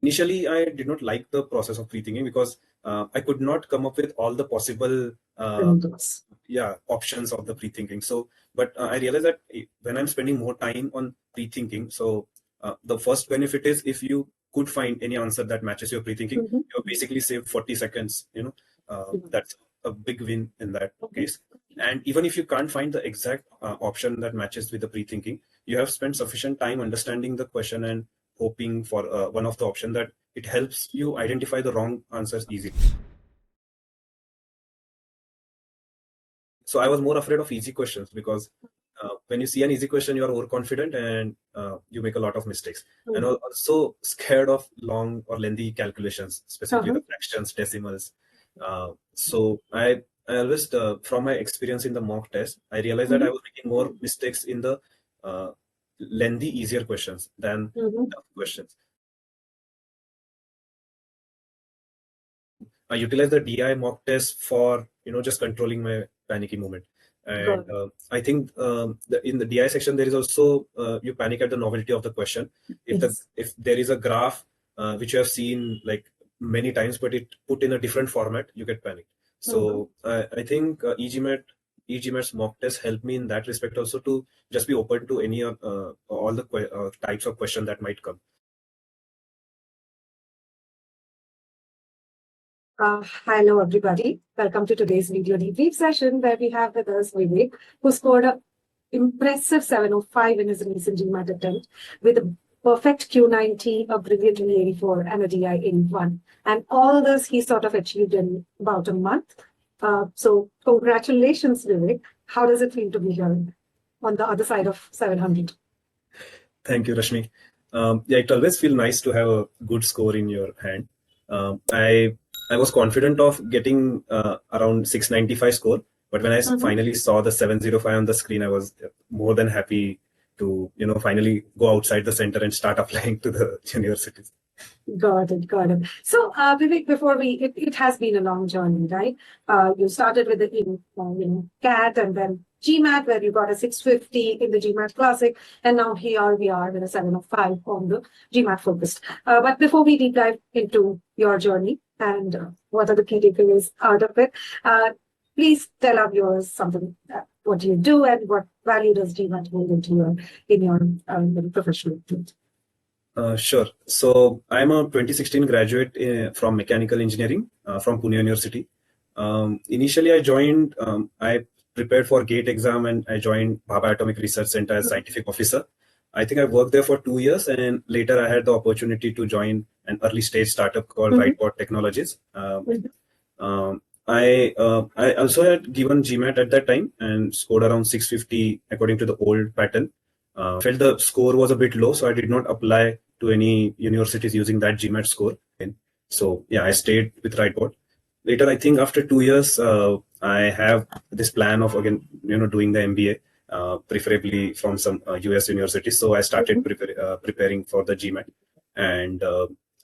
Initially, I did not like the process of pre-thinking because I could not come up with all the possible options of the pre-thinking. So, but I realized that when I'm spending more time on pre-thinking, so the first benefit is if you could find any answer that matches your pre-thinking, you basically save 40 seconds. That's a big win in that case. And even if you can't find the exact option that matches with the pre-thinking, you have spent sufficient time understanding the question and hoping for one of the option that it helps you identify the wrong answers easily. So I was more afraid of easy questions because when you see an easy question, you are overconfident and you make a lot of mistakes. And also scared of long or lengthy calculations, specifically the fractions, decimals. So I always, from my experience in the mock test, I realized that I was making more mistakes in the lengthy, easier questions than tough questions. I utilize the DI mock test for just controlling my panicky moment. And I think in the DI section there is also you panic at the novelty of the question. If there is a graph which you have seen like many times, but it put in a different format, you get panicked. So I think e-GMAT's mock test helped me in that respect also to just be open to any all the types of question that might come. Hello, everybody. Welcome to today's video debrief session where we have with us Vivek, who scored an impressive 705 in his recent GMAT attempt with a perfect Q90, a brilliant V84, and a DI-81. And all this he sort of achieved in about a month. So congratulations, Vivek. How does it feel to be here on the other side of 700? Thank you, Rashmi. It always feels nice to have a good score in your hand. I was confident of getting around 695 score, but when I finally saw the 705 on the screen, I was more than happy to finally go outside the center and start applying to the universities. Got it. So, Vivek, before it has been a long journey, right? You started with the CAT and then GMAT, where you got a 650 in the GMAT Classic, and now here we are with a 705 on the GMAT Focused. But before we deep dive into your journey and what are the key takeaways out of it, please tell our viewers something. What do you do and what value does GMAT hold in your professional field? Sure. So I'm a 2016 graduate from mechanical engineering from Pune University. Initially, I joined, I prepared for GATE exam and I joined Bhabha Atomic Research Center as scientific officer. I think I worked there for 2 years and later I had the opportunity to join an early stage startup called Rightbot Technologies. I also had given GMAT at that time and scored around 650 according to the old pattern. Felt the score was a bit low, so I did not apply to any universities using that GMAT score. So yeah, I stayed with Rightbot. Later, I think after 2 years, I have this plan of again, doing the MBA, preferably from some US universities. So I started preparing for the GMAT, and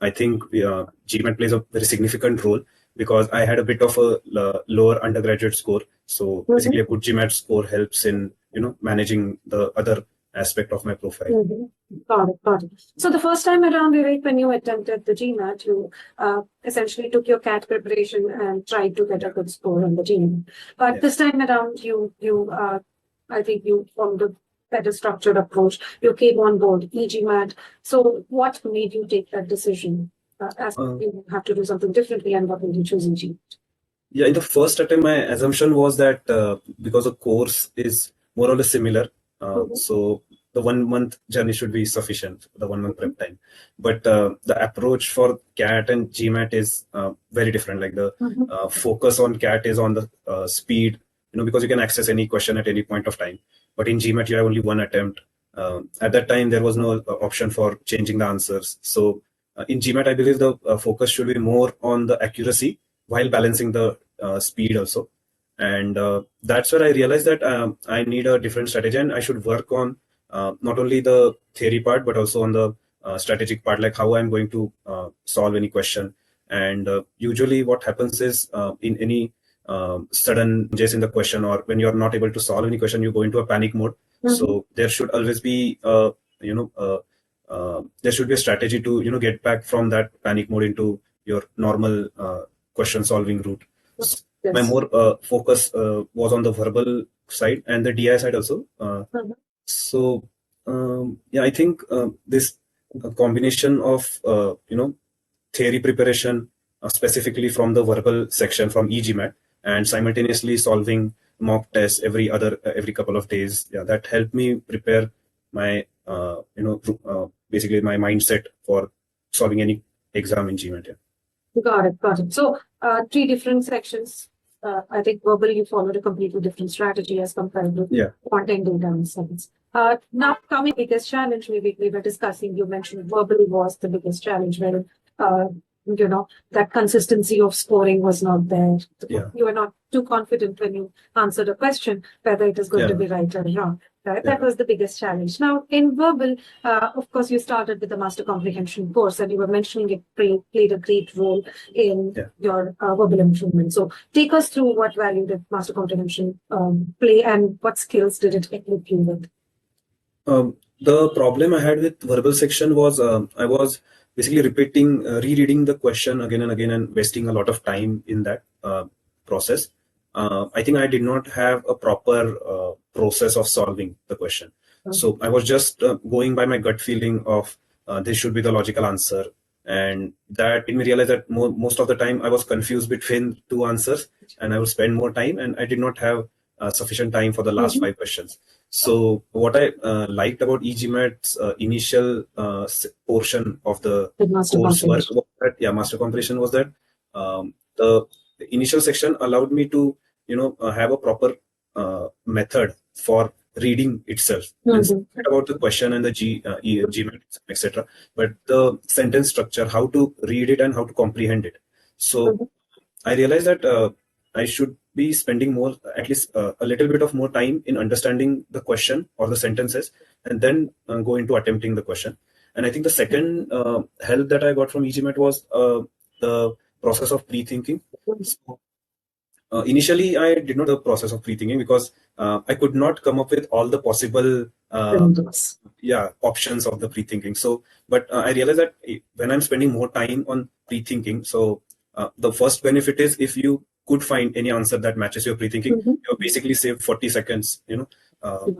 I think GMAT plays a very significant role because I had a bit of a lower undergraduate score. So basically, a good GMAT score helps in managing the other aspect of my profile. Got it. So the first time around, Vivek, when you attempted the GMAT, you essentially took your CAT preparation and tried to get a good score on the GMAT. But this time around, I think you formed a better structured approach. You came on board e-GMAT. So what made you take that decision? As you have to do something differently, and what made you choose e-GMAT? Yeah, in the first attempt, my assumption was that because the course is more or less similar, so the 1 month journey should be sufficient, the 1 month prep time. But the approach for CAT and GMAT is very different. Like the focus on CAT is on the speed, because you can access any question at any point of time. But in GMAT, you have only one attempt. At that time, there was no option for changing the answers. So in GMAT, I believe the focus should be more on the accuracy while balancing the speed also. And that's where I realized that I need a different strategy and I should work on not only the theory part, but also on the strategic part, like how I'm going to solve any question. And usually what happens is in any sudden changes in the question, or when you're not able to solve any question, you go into a panic mode. So there should always be, there should be a strategy to get back from that panic mode into your normal question solving route. Yes. My more focus was on the verbal side and the DI side also. So yeah, I think this combination of theory preparation specifically from the verbal section from e-GMAT and simultaneously solving mock tests every couple of days, yeah, that helped me prepare my basically my mindset for solving any exam in GMAT. Yeah. Got it. So three different sections. I think verbally you followed a completely different strategy as compared to content data and science. Now coming to the biggest challenge we were discussing, you mentioned verbally was the biggest challenge where that consistency of scoring was not there. Yeah. You were not too confident when you answered a question, whether it is going to be right or wrong. Right? That was the biggest challenge. Now, in verbal, of course, you started with the Master Comprehension course, and you were mentioning it played a great role in your verbal improvement. So, take us through what value did Master Comprehension play, and what skills did it equip you with? The problem I had with verbal section was I was basically rereading the question again and again, and wasting a lot of time in that process. I think I did not have a proper process of solving the question. So I was just going by my gut feeling of this should be the logical answer. And that made me realize that most of the time I was confused between two answers, and I would spend more time, and I did not have sufficient time for the last 5 questions. So what I liked about e-GMAT's initial portion of the coursework was that, Master Comprehension was that the initial section allowed me to have a proper method for reading itself. It's not about the question and the GMAT, etc., but the sentence structure, how to read it and how to comprehend it. So I realized that I should be spending more, at least a little bit of more time in understanding the question or the sentences, and then go into attempting the question. And I think the second help that I got from e-GMAT was the process of pre-thinking. So, initially, I did not do the process of pre-thinking because I could not come up with all the possible options of the pre-thinking. So, but I realized that when I'm spending more time on pre-thinking, so the first benefit is if you could find any answer that matches your pre-thinking, you basically save 40 seconds.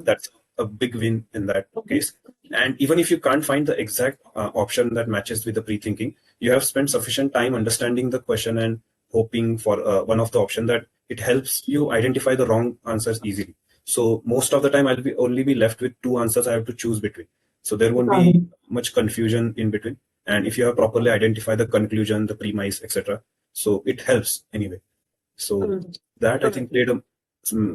That's a big win in that case. And even if you can't find the exact option that matches with the pre-thinking, you have spent sufficient time understanding the question and hoping for one of the option that it helps you identify the wrong answers easily. So most of the time I'll only be left with 2 answers I have to choose between. So there won't be much confusion in between. And if you have properly identified the conclusion, the premise, etc., so it helps anyway. So that I think played a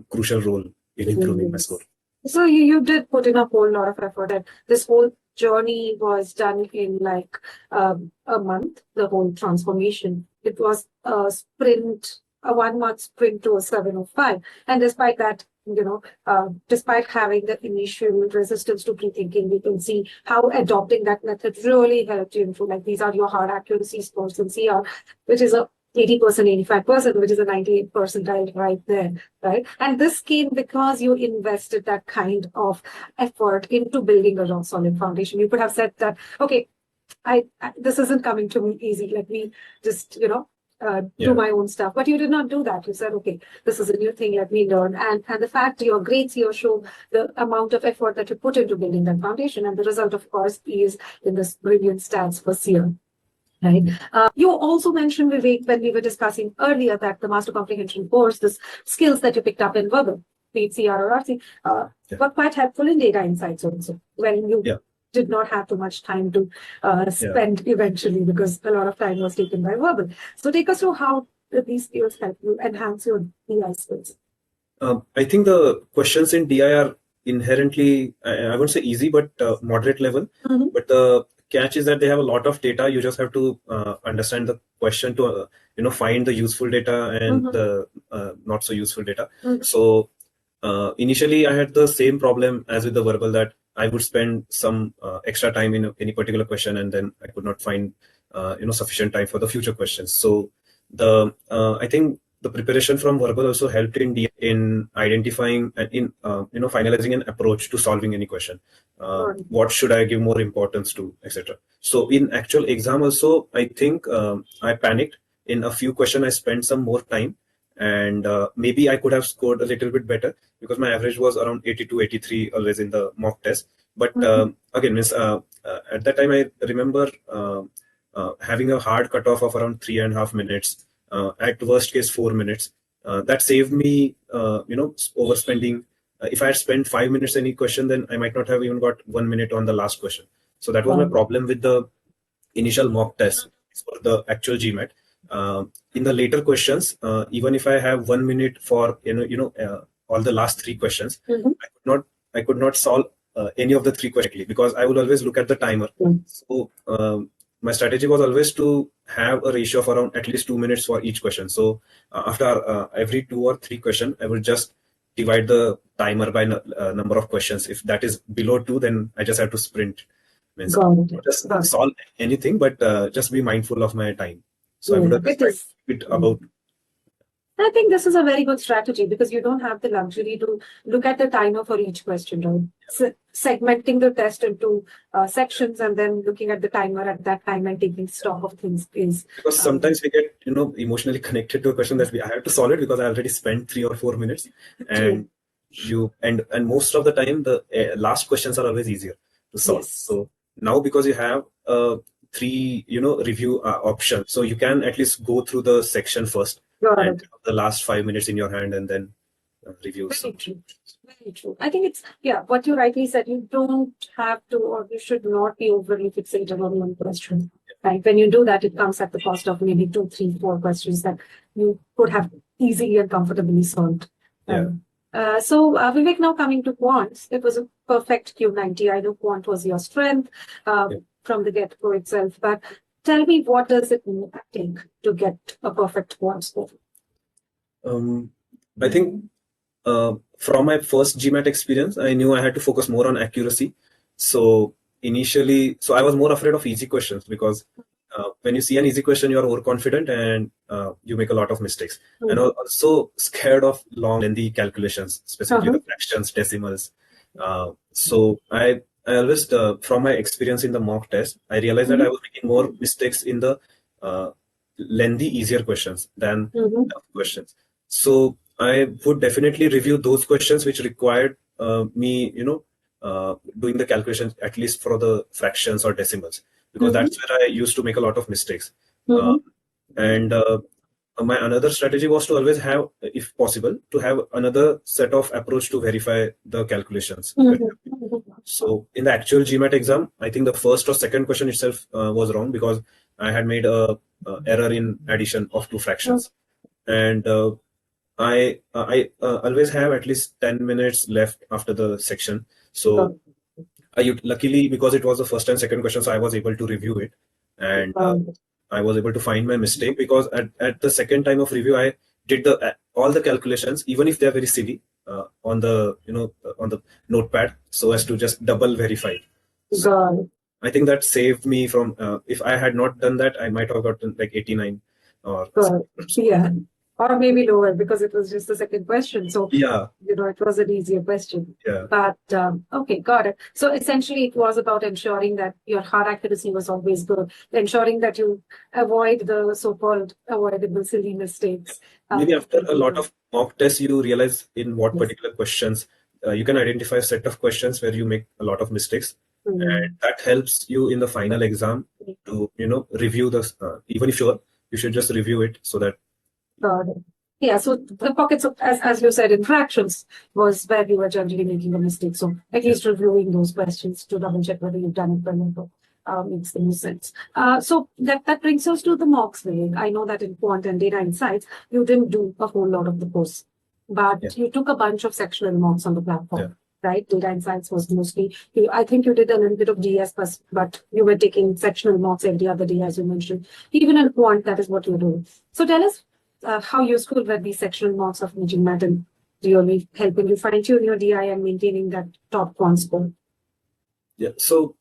crucial role in improving my score. So you did put in a whole lot of effort, and this whole journey was done in like a month, the whole transformation. It was a sprint, a 1 month sprint to a 705. And despite that, despite having the initial resistance to pre-thinking, we can see how adopting that method really helped you improve. Like these are your hard accuracy scores in CR, which is a 80%, 85%, which is a 98 percentile right there, right? And this came because you invested that kind of effort into building a rock solid foundation. You could have said that, okay, this isn't coming to me easy. Let me just, do my own stuff. But you did not do that. You said, okay, this is a new thing. Let me learn. And the fact your grades here show the amount of effort that you put into building that foundation. And the result, of course, is in this brilliant stats for CR. Right. You also mentioned, Vivek, when we were discussing earlier that the Master Comprehension course, the skills that you picked up in verbal, be it CR or RC, were quite helpful in data insights also, when you did not have too much time to spend eventually, because a lot of time was taken by verbal. So take us through how these skills help you enhance your DI skills. I think the questions in DI are inherently, I wouldn't say easy, but moderate level. But the catch is that they have a lot of data. You just have to understand the question to find the useful data and the not so useful data. So initially I had the same problem as with the verbal, that I would spend some extra time in any particular question, and then I could not find sufficient time for the future questions. So I think the preparation from verbal also helped in identifying and in finalizing an approach to solving any question. What should I give more importance to, etc. So in actual exam also, I think I panicked. In a few questions, I spent some more time, and maybe I could have scored a little bit better because my average was around 82, 83 always in the mock test. But again, at that time, I remember having a hard cutoff of around 3.5 minutes. At worst case 4 minutes. That saved me overspending. If I had spent 5 minutes any question, then I might not have even got 1 minute on the last question. So that was my problem with the initial mock test for the actual GMAT. In the later questions, even if I have 1 minute for all the last 3 questions, I could not solve any of the 3 correctly because I would always look at the timer. So my strategy was always to have a ratio of around at least 2 minutes for each question. So after every 2 or 3 questions, I will just divide the timer by number of questions. If that is below 2, then I just have to sprint. Means just solve anything, but just be mindful of my time. So I would have just it about. I think this is a very good strategy because you don't have the luxury to look at the timer for each question, right? So segmenting the test into sections and then looking at the timer at that time and taking stock of things is because sometimes we get emotionally connected to a question that I have to solve it because I already spent 3 or 4 minutes, and and most of the time the last questions are always easier to solve. Yes. So now because you have 3 review options, so you can at least go through the section first. And the last 5 minutes in your hand and then review. Very true. Very true. I think it's, what you rightly said, you don't have to or you should not be overly fixated on one question. Right? When you do that, it comes at the cost of maybe 2, 3, 4 questions that you could have easily and comfortably solved. So Vivek, now coming to quants, it was a perfect Q90. I know quant was your strength from the get-go itself, but tell me, what does it take to get a perfect quant score? I think from my first GMAT experience, I knew I had to focus more on accuracy. So initially, I was more afraid of easy questions because when you see an easy question, you are overconfident and you make a lot of mistakes. And I was also scared of long, lengthy calculations, specifically the fractions, decimals. So I always, from my experience in the mock test, I realized that I was making more mistakes in the lengthy, easier questions than tough questions. So I would definitely review those questions which required me, doing the calculations at least for the fractions or decimals, because that's where I used to make a lot of mistakes. And my another strategy was to always have, if possible, to have another set of approach to verify the calculations. So in the actual GMAT exam, I think the first or second question itself was wrong because I had made a error in addition of 2 fractions. And I always have at least 10 minutes left after the section. So luckily, because it was the first and second question, so I was able to review it. And I was able to find my mistake because at the second time of review, I did all the calculations, even if they're very silly, on the on the notepad, so as to just double verify. So I think that saved me from if I had not done that, I might have gotten like 89 or or maybe lower because it was just the second question. So it was an easier question. But okay, got it. So essentially, it was about ensuring that your hard accuracy was always good, ensuring that you avoid the so-called avoidable silly mistakes. Maybe after a lot of mock tests, you realize in what particular questions you can identify a set of questions where you make a lot of mistakes, and that helps you in the final exam to review this. Even if you should just review it so that. Got it. So the pockets of, as you said, in fractions was where you were generally making a mistake. So at least reviewing those questions to double check whether you've done it well makes the most sense. So that brings us to the mocks. I know that in Quant and Data Insights, you didn't do a whole lot of the course, but you took a bunch of sectional mocks on the platform. Right? Data Insights was mostly, I think you did a little bit of DS, but you were taking sectional mocks every other day, as you mentioned. Even in Quant, that is what you're doing. So tell us, how useful were these sectional mocks of gmat and really helping you fine-tune your DI and maintaining that top quant score? So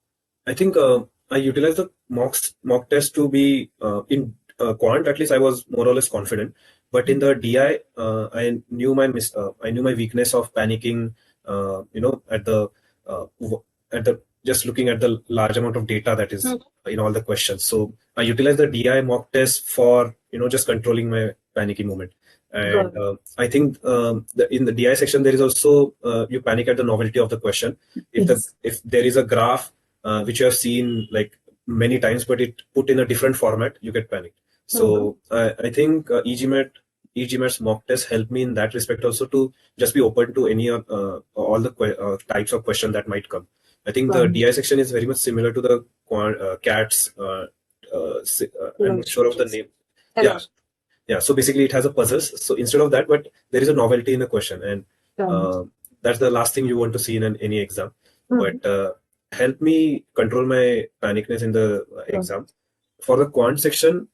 I think I utilized the mock test to be in quant. At least I was more or less confident. But in the DI, I knew my weakness of panicking, at the just looking at the large amount of data that is in all the questions. So I utilized the DI mock test for just controlling my panicky moment. And I think in the DI section there is also you panic at the novelty of the question. If there is a graph which you have seen like many times, but it put in a different format, you get panicked. So I think e-GMAT's mock test helped me in that respect also, to just be open to any all the types of question that might come. I think the DI section is very much similar to the CAT's. I'm not sure of the name. Yeah. So basically, it has a puzzles. So instead of that, but there is a novelty in the question, and that's the last thing you want to see in any exam. But help me control my panicness in the exam. For the quant section,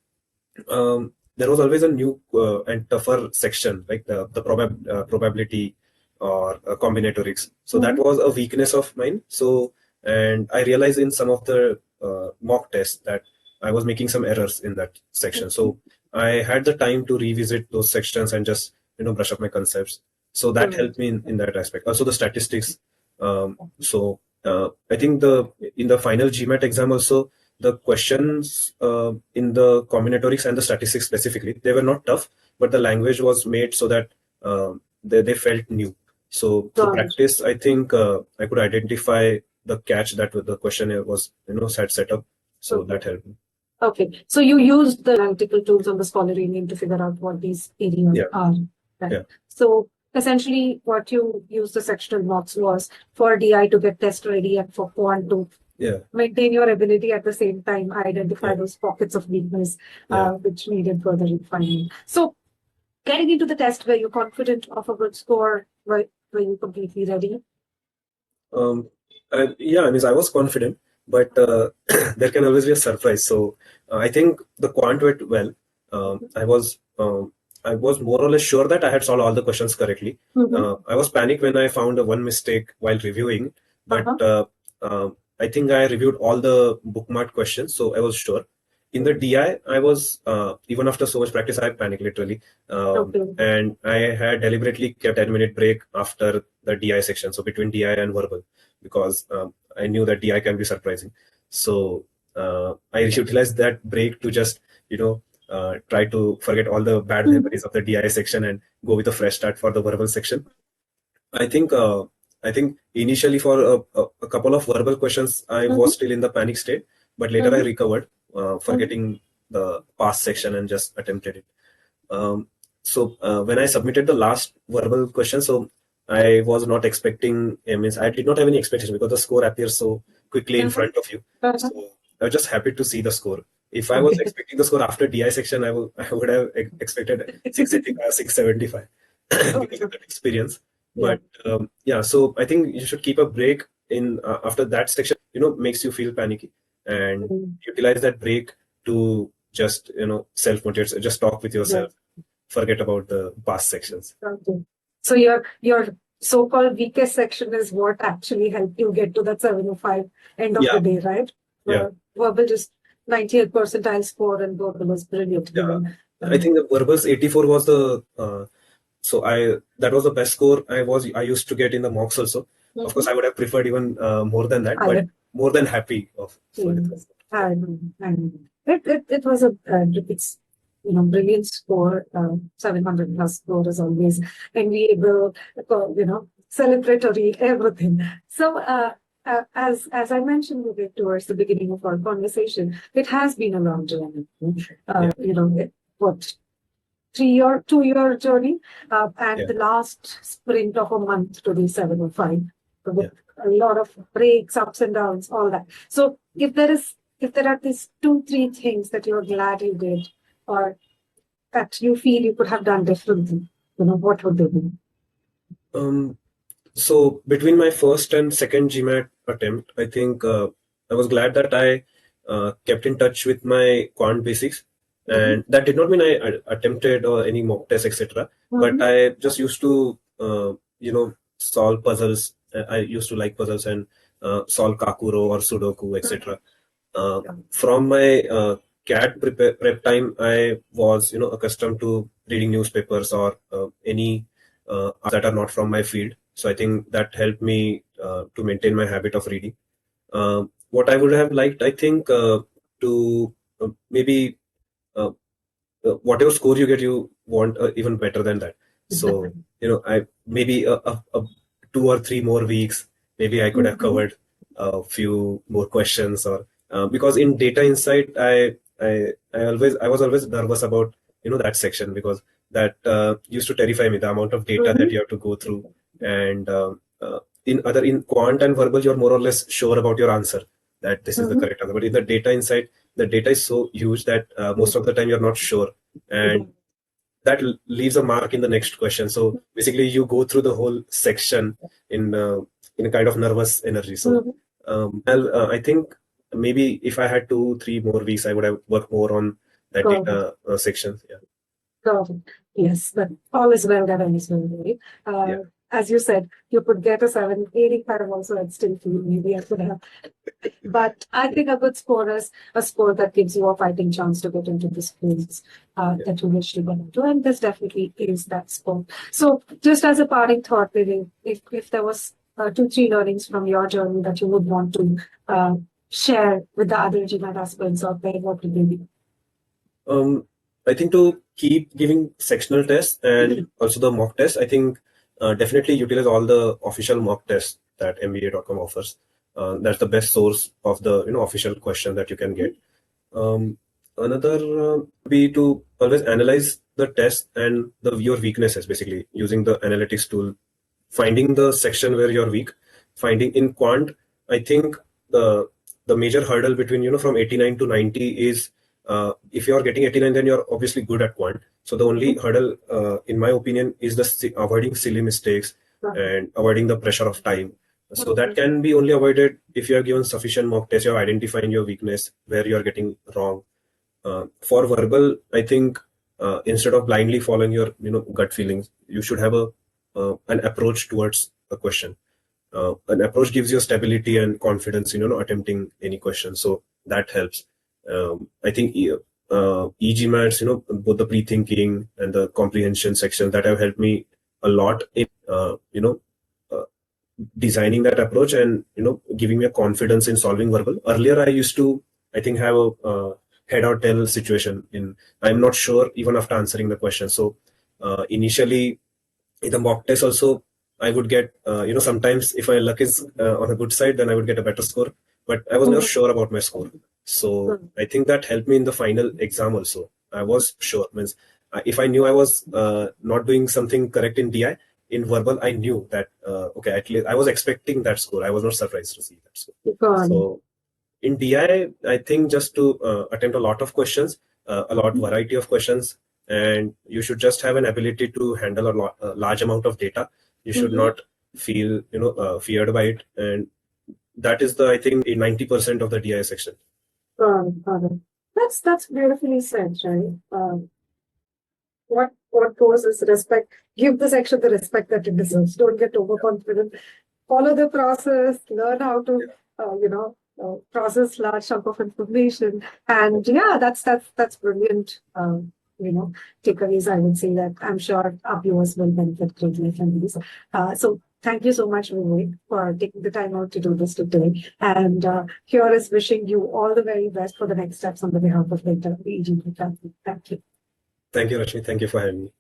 there was always a new and tougher section, like the probability or combinatorics. So that was a weakness of mine. So, and I realized in some of the mock tests that I was making some errors in that section. So I had the time to revisit those sections and just brush up my concepts. So that helped me in that aspect. Also the statistics. I think in the final GMAT exam also, the questions in the combinatorics and the statistics specifically, they were not tough, but the language was made so that they felt new. So through practice, I think I could identify the catch that the question was set up. So that helped me. Okay, so you used the analytical tools on the scholarly name to figure out what these areas are. Right? Yeah. So essentially, what you used the sectional mocks was for DI to get test ready and for quant to maintain your ability at the same time, identify those pockets of weakness which needed further refinement. So getting into the test, were you confident of a good score? Were you completely ready? I was confident, but there can always be a surprise. So I think the quant went well. I was more or less sure that I had solved all the questions correctly. I was panicked when I found one mistake while reviewing, but I think I reviewed all the bookmarked questions, so I was sure. In the DI, I was, even after so much practice, I panicked literally. And I had deliberately kept a 10-minute break after the DI section, so between DI and verbal, because I knew that DI can be surprising. So I utilized that break to just, try to forget all the bad memories of the DI section and go with a fresh start for the verbal section. I think initially for a couple of verbal questions, I was still in the panic state, but later I recovered, forgetting the past section and just attempted it. When I submitted the last verbal question, so I was not expecting, I did not have any expectation because the score appears so quickly in front of you. So I was just happy to see the score. If I was expecting the score after DI section, I would have expected 675 because of that experience. But so I think you should keep a break in after that section, makes you feel panicky, and utilize that break to just, self-motivate, just talk with yourself, forget about the past sections. So your so-called weakest section is what actually helped you get to that 705 end of the day, right? Verbal just 90th percentile score, and verbal was brilliant. I think the verbal's 84 was the that was the best score I used to get in the mocks also. Of course, I would have preferred even more than that, but more than happy of. It was a brilliant score. 700 plus score is always enviable, celebratory, everything. So as I mentioned towards the beginning of our conversation, it has been a long journey. 2-year journey, and the last sprint of a month to the 705, with a lot of breaks, ups and downs, all that. So if there are these 2-3 things that you're glad you did, or that you feel you could have done differently, what would they be? So between my first and second GMAT attempt, I think I was glad that I kept in touch with my quant basics. And that did not mean I attempted or any mock tests, etc. But I just used to, solve puzzles. I used to like puzzles and solve Kakuro or Sudoku, etc. From my CAT prep time, I was, accustomed to reading newspapers or any that are not from my field. So I think that helped me to maintain my habit of reading. What I would have liked, I think, to maybe whatever score you get, you want even better than that. So, I maybe a 2 or 3 more weeks, maybe I could have covered a few more questions, or because in data insight, I was always nervous about that section, because that used to terrify me, the amount of data that you have to go through. And in quant and verbal, you're more or less sure about your answer, that this is the correct answer. But in the data insight, the data is so huge that most of the time you're not sure, and that leaves a mark in the next question. So basically, you go through the whole section in a kind of nervous energy. So I think maybe if I had 2-3 more weeks, I would have worked more on that data section. Yeah. Got it. Yes, but all is well that ends well, right? Yeah. As you said, you could get a 785 also and still feel maybe I could have. But I think a good score is a score that gives you a fighting chance to get into the schools that you wish to go into. And this definitely is that score. So just as a parting thought, maybe if there was 2-3 learnings from your journey that you would want to share with the other GMAT aspirants out there, what would they be? I think to keep giving sectional tests and also the mock tests, I think definitely utilize all the official mock tests that MBA.com offers. That's the best source of the official question that you can get. Another be to always analyze the test and your weaknesses, basically using the analytics tool, finding the section where you're weak. Finding in quant, I think the major hurdle between from 89 to 90 is if you're getting 89, then you're obviously good at quant. So the only hurdle, in my opinion, is avoiding silly mistakes and avoiding the pressure of time. So that can be only avoided if you are given sufficient mock tests, you're identifying your weakness, where you're getting wrong. For verbal, I think instead of blindly following your gut feelings, you should have an approach towards a question. An approach gives you stability and confidence in attempting any question, so that helps. I think e-GMATs, both the pre-thinking and the comprehension section, that have helped me a lot in designing that approach and giving me a confidence in solving verbal. Earlier, I used to, I think, have a head or tail situation in I'm not sure even after answering the question. So initially in the mock test also, I would get sometimes if my luck is on a good side, then I would get a better score, but I was never sure about my score. So I think that helped me in the final exam also. I was sure, means if I knew I was not doing something correct in DI, in verbal, I knew that, okay, at least I was expecting that score. I was not surprised to see that score. So in DI, I think just to attempt a lot of questions, a lot variety of questions, and you should just have an ability to handle a large amount of data. You should not feel, feared by it. And that is I think 90% of the DI section. That's beautifully said, right? What goes is respect. Give the section the respect that it deserves. Don't get overconfident. Follow the process. Learn how to, process large chunk of information. And yeah, that's brilliant. Takeaways. I would say that I'm sure our viewers will benefit greatly from these. So thank you so much, Vivek, for taking the time out to do this today. And here is wishing you all the very best for the next steps on the behalf of the e-GMAT. Thank you. Thank you, Rashmi. Thank you for having me.